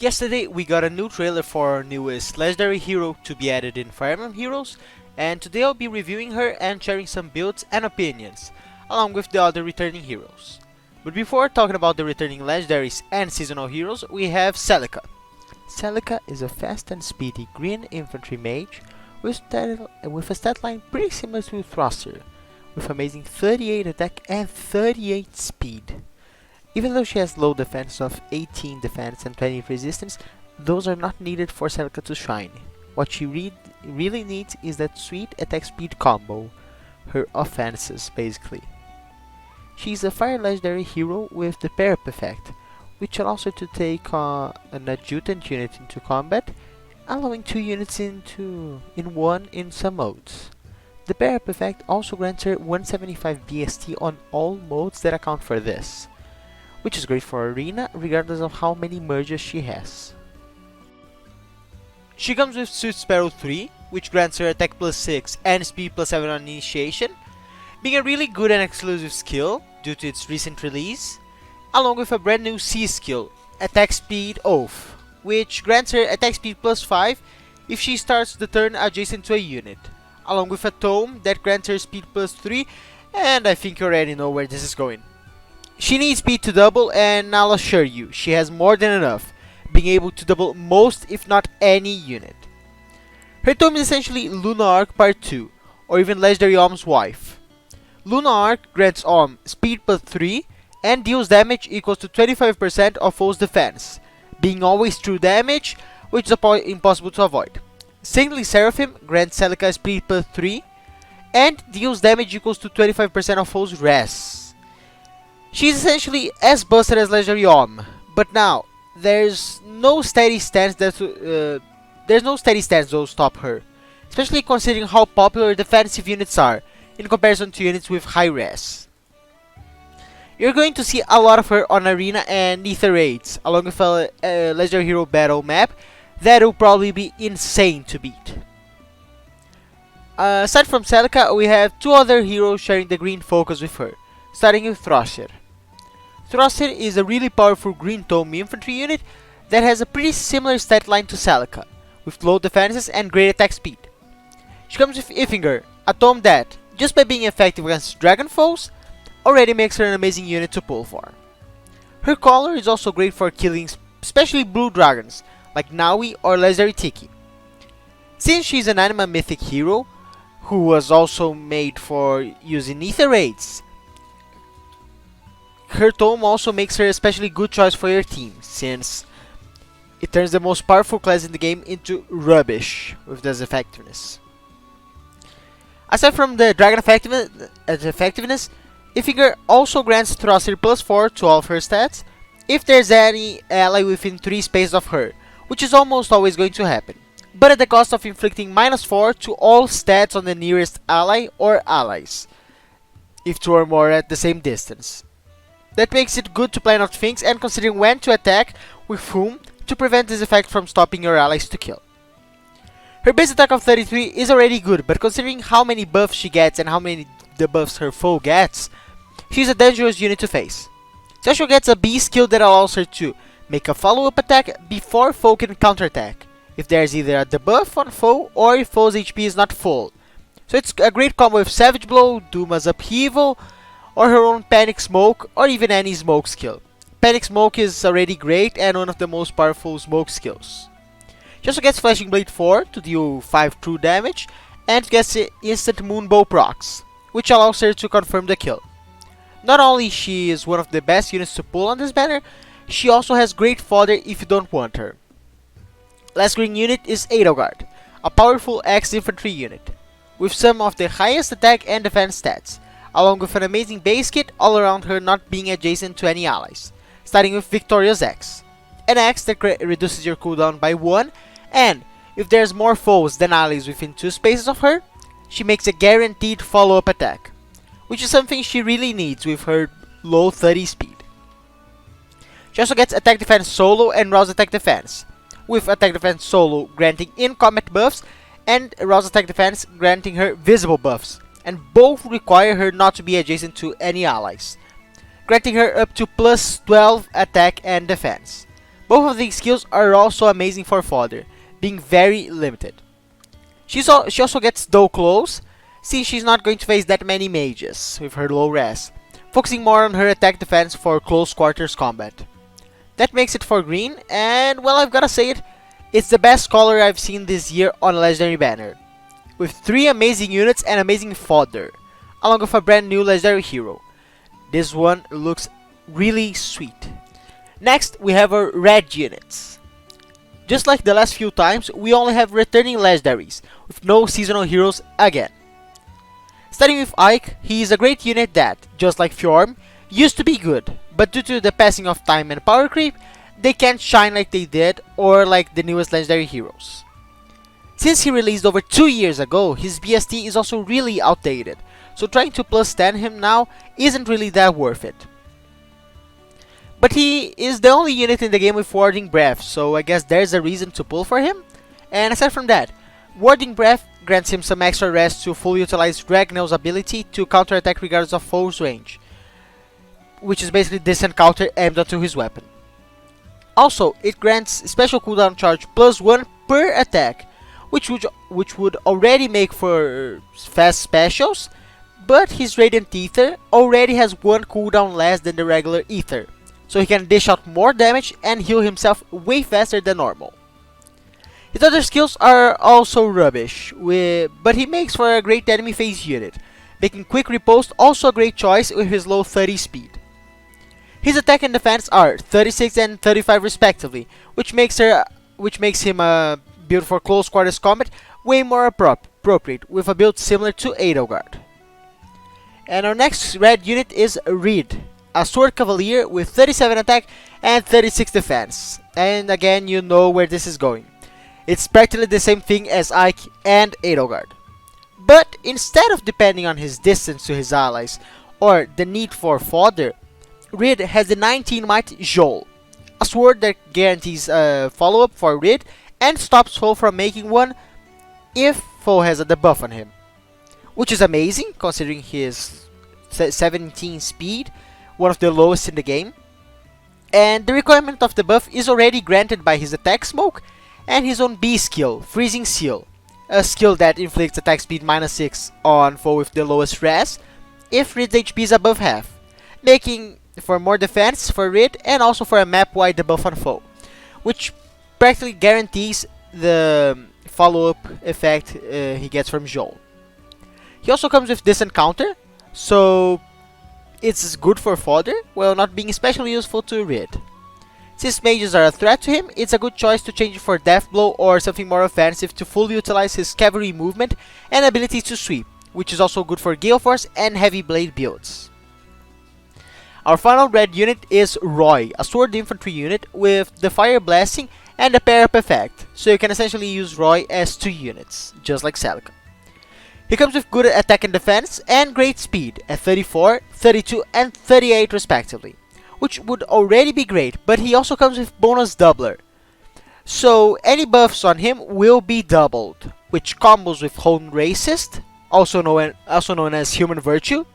Yesterday we got a new trailer for our newest legendary hero to be added in Fire Emblem Heroes, and today I'll be reviewing her and sharing some builds and opinions, along with the other returning heroes. But before talking about the returning legendaries and seasonal heroes, we have Celica. Celica is a fast and speedy green infantry mage with a stat line pretty similar to Thruster, with amazing 38 attack and 38 speed. Even though she has low defense of 18 defense and 20 resistance, those are not needed for Celica to shine. What she really needs is that sweet attack speed combo, her offenses basically. She's a fire legendary hero with the pair up effect, which allows her to take an adjutant unit into combat, allowing 2 units in one in some modes. The pair up effect also grants her 175 BST on all modes that account for this, which is great for Arena regardless of how many merges she has. She comes with Swift Sparrow 3, which grants her attack plus 6 and speed plus 7 on initiation, being a really good and exclusive skill due to its recent release, along with a brand new C skill, Attack Speed Oath, which grants her attack speed plus 5 if she starts the turn adjacent to a unit, along with a tome that grants her speed plus 3, and I think you already know where this is going. She needs speed to double, and I'll assure you, she has more than enough, being able to double most if not any unit. Her tome is essentially Luna Arc Part 2, or even Legendary Om's wife. Luna Arc grants Om speed plus 3 and deals damage equals to 25% of foe's defense, being always true damage, which is impossible to avoid. Saintly Seraphim grants Celica speed plus 3 and deals damage equals to 25% of foe's res. She's essentially as busted as Legendary Om, but now there's no steady stance that will stop her, especially considering how popular defensive units are in comparison to units with high res. You're going to see a lot of her on Arena and Ether raids, along with a Legendary Hero battle map that will probably be insane to beat. Aside from Celica, we have 2 other heroes sharing the green focus with her, starting with Thruster. Thruster is a really powerful green tome infantry unit that has a pretty similar stat line to Celica, with low defenses and great attack speed. She comes with Ifinger, a tome that, just by being effective against dragon foes, already makes her an amazing unit to pull for. Her color is also great for killing especially blue dragons, like Naui or Legendary Tiki. Since she's an anima mythic hero, who was also made for using Ether raids, her tome also makes her a especially good choice for your team, since it turns the most powerful class in the game into rubbish with this effectiveness. Aside from the dragon effectiveness, Ifinger also grants Thruster plus 4 to all of her stats if there's any ally within 3 spaces of her, which is almost always going to happen, but at the cost of inflicting minus 4 to all stats on the nearest ally or allies, if 2 or more at the same distance. That makes it good to plan out things and considering when to attack with whom to prevent this effect from stopping your allies to kill. Her base attack of 33 is already good, but considering how many buffs she gets and how many debuffs her foe gets, she's a dangerous unit to face. She also gets a B skill that allows her to make a follow-up attack before foe can counterattack, if there's either a debuff on foe or if foe's HP is not full. So it's a great combo with Savage Blow, Duma's Upheaval, or her own Panic Smoke, or even any smoke skill. Panic Smoke is already great and one of the most powerful smoke skills. She also gets Flashing Blade 4 to deal 5 true damage, and gets instant Moonbow procs, which allows her to confirm the kill. Not only she is one of the best units to pull on this banner, she also has great fodder if you don't want her. Last green unit is Degarde, a powerful X-infantry unit, with some of the highest attack and defense stats, along with an amazing base kit all around her not being adjacent to any allies, starting with Victorious X, an X that reduces your cooldown by 1, and if there's more foes than allies within 2 spaces of her, she makes a guaranteed follow-up attack, which is something she really needs with her low 30 speed. She also gets Attack Defense Solo and Rouse Attack Defense, with Attack Defense Solo granting in-combat buffs and Rouse Attack Defense granting her visible buffs, and both require her not to be adjacent to any allies, granting her up to plus 12 attack and defense. Both of these skills are also amazing for fodder, being very limited. She also gets dull close, since she's not going to face that many mages with her low res, focusing more on her attack defense for close quarters combat. That makes it for green, and well, I've gotta say it, it's the best color I've seen this year on a legendary banner, with 3 amazing units and amazing fodder, along with a brand new legendary hero. This one looks really sweet. Next, we have our red units. Just like the last few times, we only have returning legendaries, with no seasonal heroes again. Starting with Ike, he is a great unit that, just like Fjorm, used to be good, but due to the passing of time and power creep, they can't shine like they did or like the newest legendary heroes. Since he released over 2 years ago, his BST is also really outdated, so trying to plus 10 him now isn't really that worth it. But he is the only unit in the game with Warding Breath, so I guess there's a reason to pull for him. And aside from that, Warding Breath grants him some extra rest to fully utilize Dragnel's ability to counterattack regardless of foe's range, which is basically distant counter aimed onto his weapon. Also, it grants special cooldown charge +1 per attack, which would already make for fast specials, but his Radiant Ether already has 1 cooldown less than the regular Ether, so he can dish out more damage and heal himself way faster than normal. His other skills are also rubbish, but he makes for a great enemy phase unit, making quick riposte also a great choice with his low 30 speed. His attack and defense are 36 and 35 respectively, which makes him a build for close quarters combat way more appropriate, with a build similar to Degarde. And our next red unit is Reed, a sword cavalier with 37 attack and 36 defense. And again, you know where this is going. It's practically the same thing as Ike and Degarde. But instead of depending on his distance to his allies or the need for fodder, Reed has the 19 might Joel, a sword that guarantees a follow-up for Reed and stops foe from making one if foe has a debuff on him, which is amazing considering his 17 speed, one of the lowest in the game. And the requirement of the buff is already granted by his attack smoke and his own B skill, Freezing Seal, a skill that inflicts attack speed -6 on foe with the lowest res if Reed's HP is above half, making for more defense for Reed and also for a map-wide debuff on foe, which practically guarantees the follow-up effect he gets from Joel. He also comes with distant counter, so it's good for fodder, while not being especially useful to Reed. Since mages are a threat to him, it's a good choice to change it for Death Blow or something more offensive to fully utilize his cavalry movement and ability to sweep, which is also good for Gale Force and Heavy Blade builds. Our final red unit is Roy, a sword infantry unit with the Fire Blasting and the pair up effect, so you can essentially use Roy as 2 units, just like Celica. He comes with good attack and defense and great speed at 34, 32 and 38 respectively, which would already be great, but he also comes with bonus doubler. So any buffs on him will be doubled, which combos with Hone Racist, also known as Human Virtue,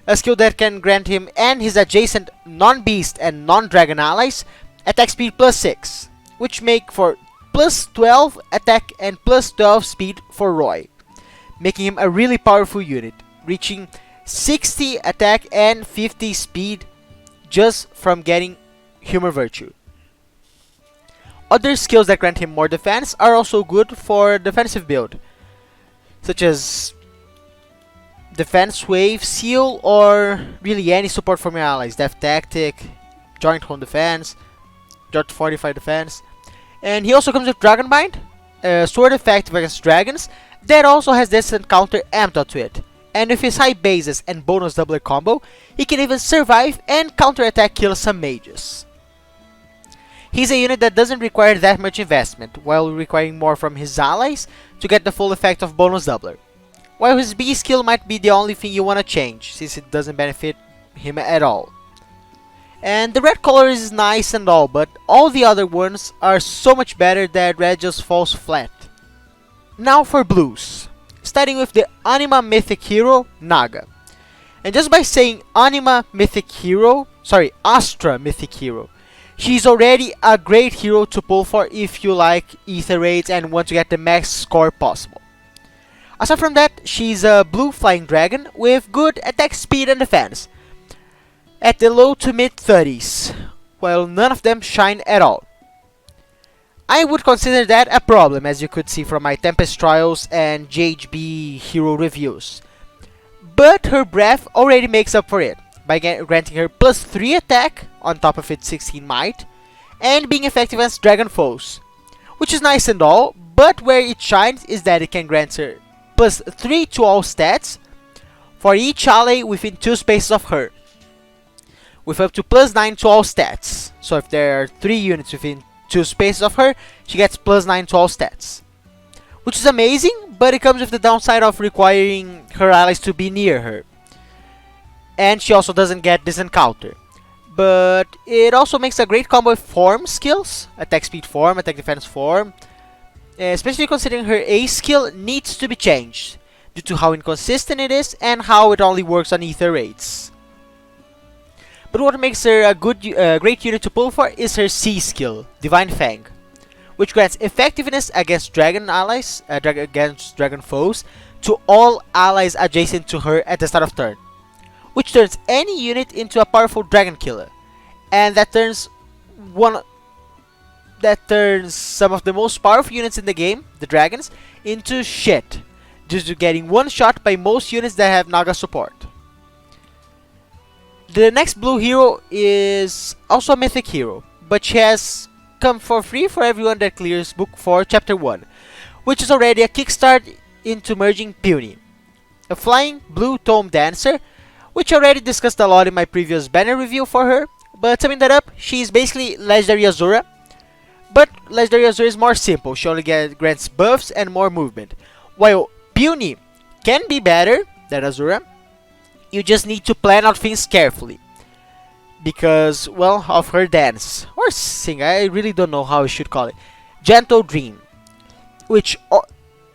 a skill that can grant him and his adjacent non-beast and non-dragon allies attack speed +6, which make for +12 attack and +12 speed for Roy, making him a really powerful unit, reaching 60 attack and 50 speed just from getting Human Virtue. Other skills that grant him more defense are also good for defensive build, such as Defense Wave, Seal, or really any support from your allies, Death Tactic, Joint Home Defense, Joint Fortify Defense. And he also comes with Dragonbind, a sword effective against dragons that also has distant counter amped onto it. And with his high bases and bonus doubler combo, he can even survive and counter-attack kill some mages. He's a unit that doesn't require that much investment, while requiring more from his allies to get the full effect of bonus doubler. While his B skill might be the only thing you wanna change, since it doesn't benefit him at all. And the red color is nice and all, but all the other ones are so much better that red just falls flat. Now for blues. Starting with the Anima Mythic Hero, Naga. And just by saying Astra Mythic Hero, She's already a great hero to pull for if you like ether raids and want to get the max score possible. Aside from that, she's a blue flying dragon with good attack speed and defense, at the low to mid 30s, while none of them shine at all. I would consider that a problem, as you could see from my Tempest Trials and JHB hero reviews. But her breath already makes up for it, by granting her plus 3 attack on top of its 16 might, and being effective against dragon foes. Which is nice and all, but where it shines is that it can grant her plus 3 to all stats for each ally within 2 spaces of her, with up to plus 9 to all stats. So if there are 3 units within 2 spaces of her, she gets plus 9 to all stats. Which is amazing, but it comes with the downside of requiring her allies to be near her. And she also doesn't get this encounter. But it also makes a great combo with form skills, attack speed form, attack defense form. Especially considering her A skill needs to be changed, due to how inconsistent it is and how it only works on ether raids. But what makes her a great unit to pull for is her C skill, Divine Fang, which grants effectiveness against dragon allies, against dragon foes, to all allies adjacent to her at the start of turn, which turns any unit into a powerful dragon killer, and that turns some of the most powerful units in the game, the dragons, into shit, due to getting one shot by most units that have Naga support. The next blue hero is also a mythic hero, but she has come for free for everyone that clears Book 4 Chapter 1, which is already a kickstart into merging Puny, a flying blue tome dancer, which I already discussed a lot in my previous banner review for her, but summing that up, she is basically Legendary Azura, but Legendary Azura is more simple. She only grants buffs and more movement, while Puny can be better than Azura. You just need to plan out things carefully, because, well, of her dance, or sing, I really don't know how I should call it, Gentle Dream, which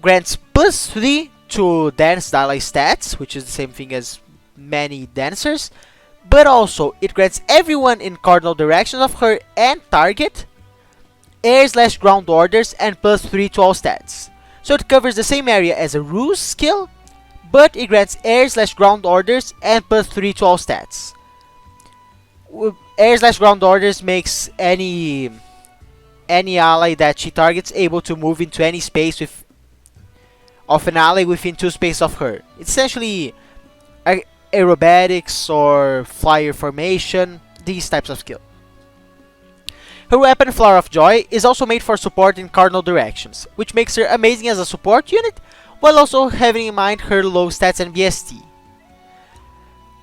grants plus 3 to dance ally stats, which is the same thing as many dancers, but also it grants everyone in cardinal directions of her and target air/ground orders and plus 3 to all stats. So it covers the same area as a ruse skill, but it grants air/ground orders and plus 3 to all stats. Air/ground orders makes any ally that she targets able to move into any space of an ally within 2 spaces of her. It's essentially aerobatics or flyer formation, these types of skill. Her weapon, Flower of Joy, is also made for support in cardinal directions, which makes her amazing as a support unit, while also having in mind her low stats and BST.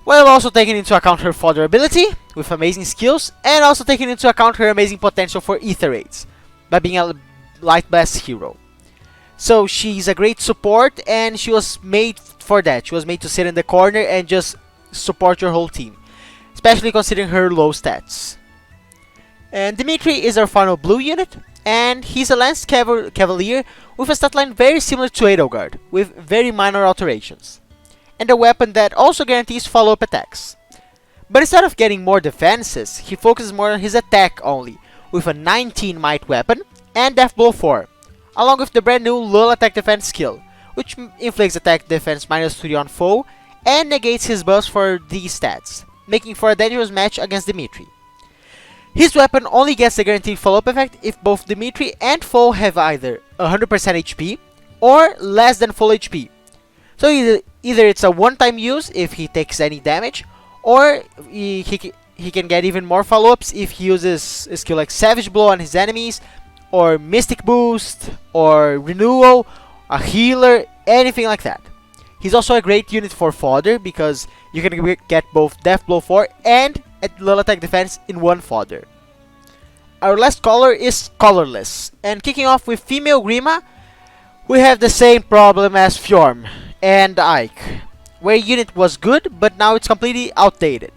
While also taking into account her fodder ability, with amazing skills, and also taking into account her amazing potential for ether raids, by being a light blast hero. So she's a great support, and she was made for that. She was made to sit in the corner and just support your whole team, especially considering her low stats. And Dimitri is our final blue unit, and he's a Lance Cavalier with a stat line very similar to Degarde, with very minor alterations, and a weapon that also guarantees follow-up attacks. But instead of getting more defenses, he focuses more on his attack only, with a 19 might weapon and Death Blow 4, along with the brand new Lull Attack Defense skill, which inflicts attack defense minus 3 on foe and negates his buffs for these stats, making for a dangerous match against Dimitri. His weapon only gets the guaranteed follow-up effect if both Dimitri and foe have either 100% HP or less than full HP. So either it's a one-time use if he takes any damage, or he can get even more follow-ups if he uses a skill like Savage Blow on his enemies, or Mystic Boost, or Renewal, a healer, anything like that. He's also a great unit for fodder because you can get both Death Blow 4 and Lull Attack Defense in one fodder. Our last color is colorless, and kicking off with female Grima, we have the same problem as Fjorm and Ike, where a unit was good but now it's completely outdated,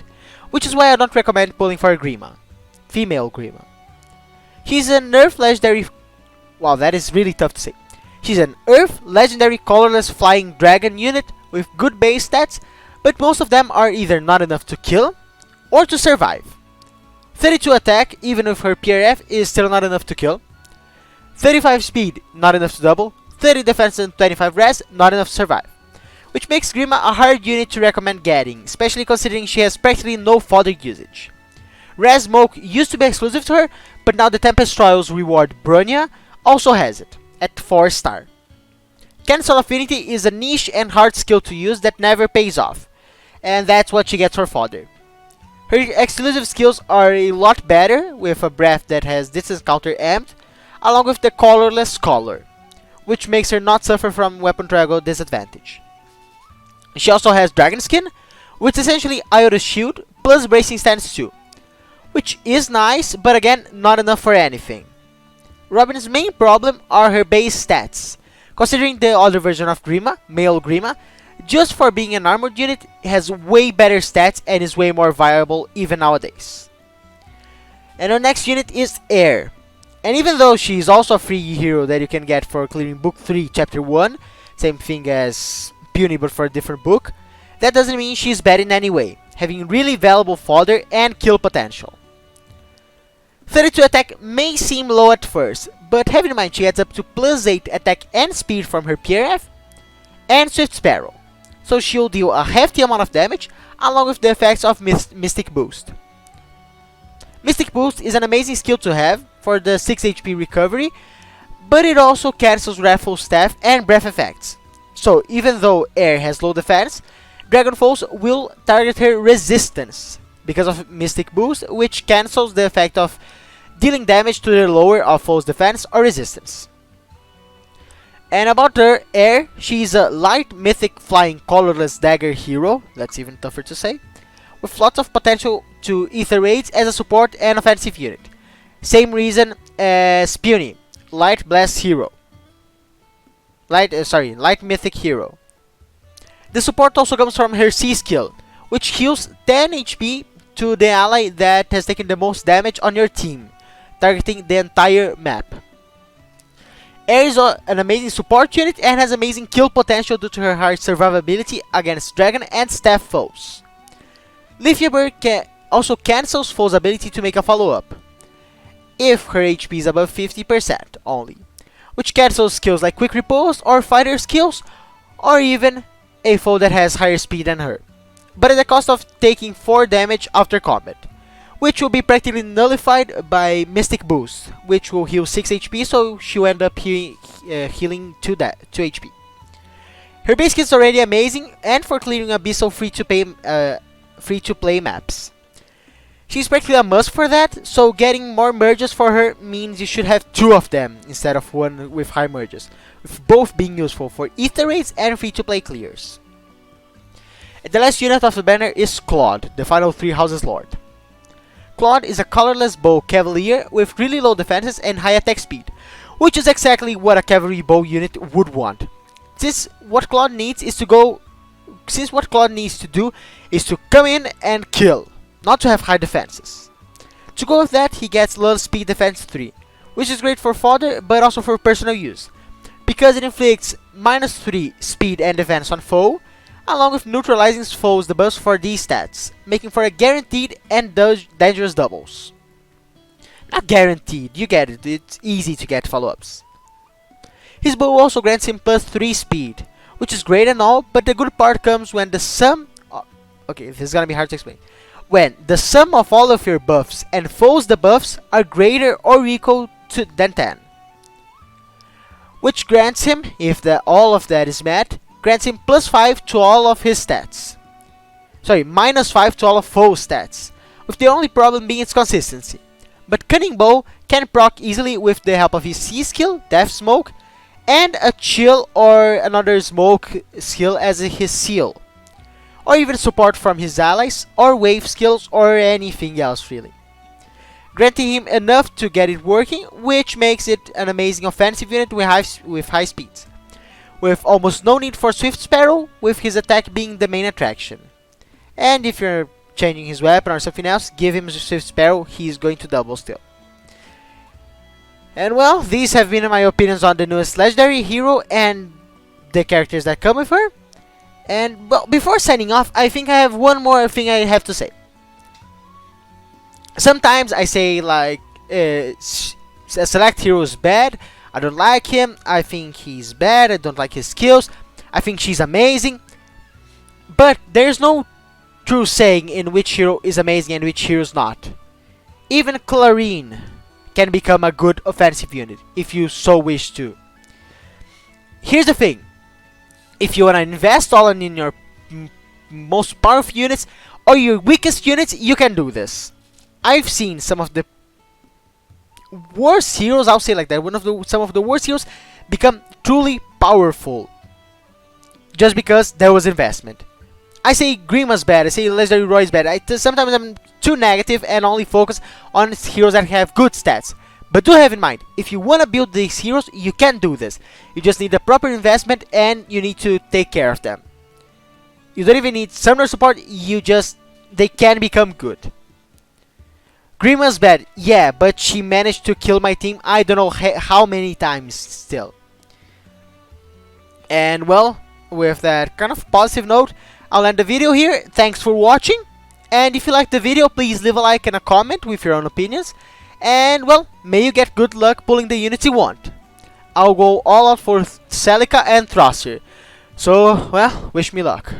which is why I don't recommend pulling for a Grima, female Grima. She's an Earth legendary, wow, that is really tough to say. She's an Earth legendary colorless flying dragon unit with good base stats, but most of them are either not enough to kill or to survive. 32 attack, even with her PRF, is still not enough to kill. 35 speed, not enough to double. 30 defense and 25 res, not enough to survive. Which makes Grima a hard unit to recommend getting, especially considering she has practically no fodder usage. Res Smoke used to be exclusive to her, but now the Tempest Trials reward Bronya also has it, at 4 star. Cancel Affinity is a niche and hard skill to use that never pays off, and that's what she gets for fodder. Her exclusive skills are a lot better, with a breath that has distance counter amped, along with the colorless color, which makes her not suffer from weapon triangle disadvantage. She also has Dragon Skin, which is essentially Iota's shield, plus bracing stance 2, which is nice, but again, not enough for anything. Robin's main problem are her base stats. Considering the other version of Grima, male Grima, just for being an armored unit, has way better stats and is way more viable even nowadays. And our next unit is Air. And even though she is also a free hero that you can get for clearing Book 3, Chapter 1, same thing as Puny but for a different book, that doesn't mean she's bad in any way, having really valuable fodder and kill potential. 32 attack may seem low at first, but have in mind she adds up to plus 8 attack and speed from her PRF and Swift Sparrow, so she'll deal a hefty amount of damage along with the effects of Mystic Boost. Mystic Boost is an amazing skill to have for the 6 HP recovery, but it also cancels Wrathful Staff and Breath effects. So even though Air has low defense, Dragon Foes will target her resistance because of Mystic Boost, which cancels the effect of dealing damage to the lower of foe's defense or resistance. And about her, Air, she's a light mythic flying colorless dagger hero, that's even tougher to say, with lots of potential to ether raids as a support and offensive unit. Same reason as Puny, light blast hero. Light mythic hero. The support also comes from her C skill, which heals 10 HP to the ally that has taken the most damage on your team, targeting the entire map. Air is an amazing support unit and has amazing kill potential due to her high survivability against dragon and staff foes. Leafeaber also cancels foes' ability to make a follow-up, if her HP is above 50% only, which cancels skills like Quick Riposte or Fighter skills, or even a foe that has higher speed than her, but at the cost of taking 4 damage after combat, which will be practically nullified by Mystic Boost, which will heal 6 HP, so she'll end up healing 2 HP. Her base kit is already amazing, and for clearing Abyssal free-to-play maps. She's practically a must for that, so getting more merges for her means you should have 2 of them instead of 1 with high merges, with both being useful for ether raids and free-to-play clears. And the last unit of the banner is Claude, the final 3 houses lord. Claude is a colorless bow cavalier with really low defenses and high attack speed, which is exactly what a cavalry bow unit would want. Since what Claude needs to do is to come in and kill, not to have high defenses. To go with that, he gets low speed defense 3, which is great for fodder but also for personal use, because it inflicts -3 speed and defense on foe, along with neutralizing foes debuffs for these stats, making for a guaranteed and dangerous doubles. Not guaranteed, you get it, it's easy to get follow-ups. His bow also grants him +3 speed, which is great and all, but the good part comes when the sum... okay, this is gonna be hard to explain. When the sum of all of your buffs and foes debuffs are greater or equal than 10. Which grants him, if all of that is met, grants him +5 to all of his stats. Sorry, -5 to all of foes stats, with the only problem being its consistency. But Cunning Bow can proc easily with the help of his C skill, Death Smoke, and a Chill or another smoke skill as his seal. Or even support from his allies, or wave skills, or anything else really. Granting him enough to get it working, which makes it an amazing offensive unit with high speeds. With almost no need for Swift Sparrow, with his attack being the main attraction. And if you're changing his weapon or something else, give him Swift Sparrow, he's going to double still. And well, these have been my opinions on the newest legendary hero and the characters that come with her. And well, before signing off, I think I have one more thing I have to say. Sometimes I say like a select hero is bad. I don't like him. I think he's bad. I don't like his skills. I think she's amazing. But there's no true saying in which hero is amazing and which hero is not. Even Clarine can become a good offensive unit if you so wish to. Here's the thing. If you want to invest all in your most powerful units or your weakest units, you can do this. I've seen some of the worst heroes, I'll say like that, some of the worst heroes become truly powerful just because there was investment. I say Grima's bad, I say Legendary Roy's bad. Sometimes I'm too negative and only focus on heroes that have good stats. But do have in mind, if you want to build these heroes, you can do this. You just need the proper investment and you need to take care of them. You don't even need summoner support, they can become good. Grima's bad, yeah, but she managed to kill my team I don't know how many times still. And well, with that kind of positive note, I'll end the video here. Thanks for watching. And if you liked the video, please leave a like and a comment with your own opinions. And well, may you get good luck pulling the units you want. I'll go all out for Celica and Thruster. So, well, wish me luck.